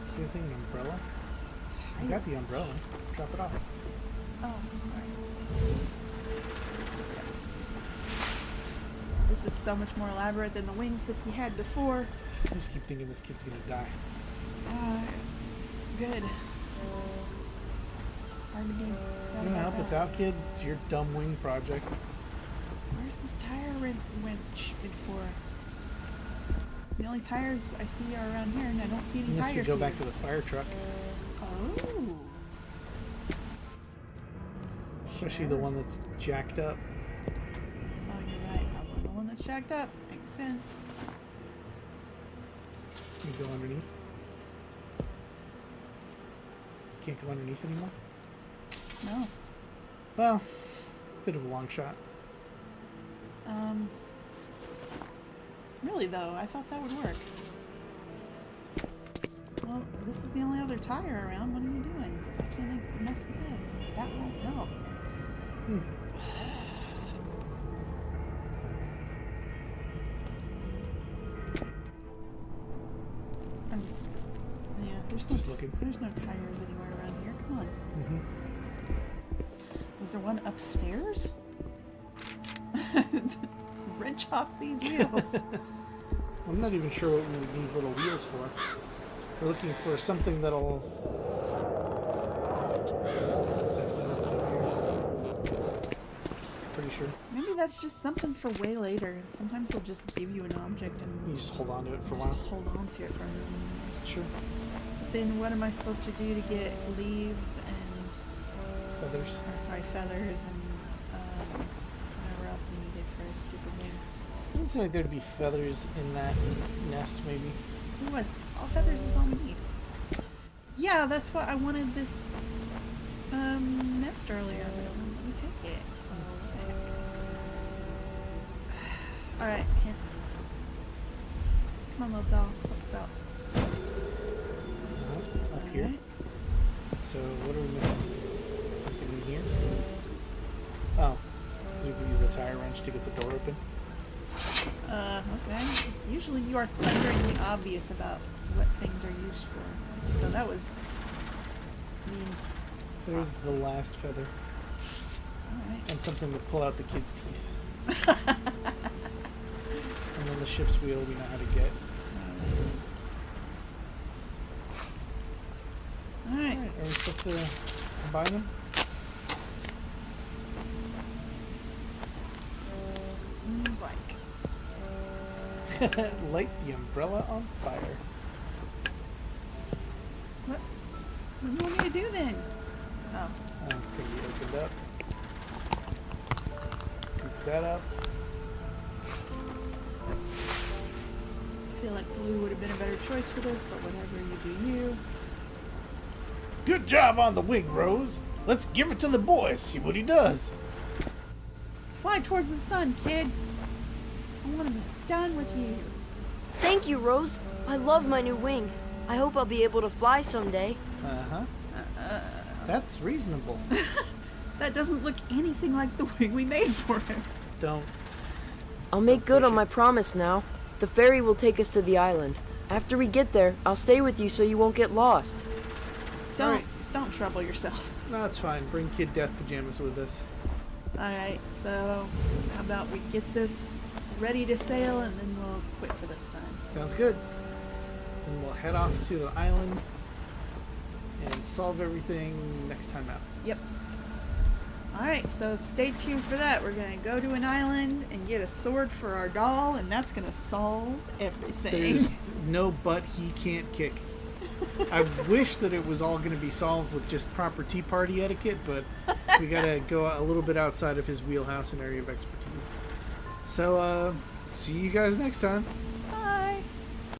See anything? An umbrella? I got the umbrella. Drop it off. Oh, I'm sorry. This is so much more elaborate than the wings that he had before. I just keep thinking this kid's gonna die. Good. Hard to be sad You wanna about help us that. out, kid? It's your dumb wing project. Where's this tire winch good for? The only tires I see are around here, and I don't see any Unless we tires go here. back to the fire truck. Oh. Especially the one that's jacked up. Oh, you're right. Probably the one that's jacked up. Makes sense. You go underneath. Can't go underneath anymore? No. Well, bit of a long shot. Really though, I thought that would work. Well, this is the only other tire around. What are you doing? Why can't I mess with this? That won't help. I'm just... Yeah, Just looking. There's no tires anywhere around here. Come on. Mm-hmm. Was there one upstairs? Wrench off these wheels. I'm not even sure what we would need little wheels for. We're looking for something that'll... Pretty sure. Maybe that's just something for way later. Sometimes they'll just give you an object and You just hold on to it for a just while. hold on to it for a minute. Sure. But then what am I supposed to do to get leaves and... Feathers. Or sorry, feathers and whatever else I needed for stupid wings. It doesn't seem like there'd be feathers in that nest, maybe. Who was? All feathers is all we need. Yeah, that's what I wanted this nest earlier, but it wouldn't let me take it. So what the heck? Alright, hint. Come on, little doll. Help us out. Up here. Alright. So what are we missing? Something in here? Oh, because we can use the tire wrench to get the door open. Okay. Usually you are thunderingly obvious about what things are used for. So that was... I mean... There's the last feather. Alright. And something to pull out the kid's teeth. And then the ship's wheel we know how to get. Alright. Alright, are we supposed to combine them? Seems like. Light the umbrella on fire. What? What do you want me to do then? Oh. It's going to be opened up. Scoop that up. I feel like blue would have been a better choice for this, but whatever, you do you. Good job on the wing, Rose. Let's give it to the boy, see what he does. Fly towards the sun, kid. I want to be done with you. Thank you, Rose. I love my new wing. I hope I'll be able to fly someday. Uh-huh. That's reasonable. That doesn't look anything like the wing we made for him. Don't. I'll make Don't good push on my it. promise now. The ferry will take us to the island. After we get there, I'll stay with you so you won't get lost. Don't Alright. don't trouble yourself. No, that's fine. Bring Kid Death pajamas with us. Alright, so how about we get this ready to sail and then we'll quit for this time. Sounds good. And we'll head off to the island and solve everything next time out. Yep. Alright, so stay tuned for that. We're going to go to an island and get a sword for our doll, and that's going to solve everything. There's no butt he can't kick. I wish that it was all going to be solved with just proper tea party etiquette, but we got to go a little bit outside of his wheelhouse and area of expertise. So, see you guys next time.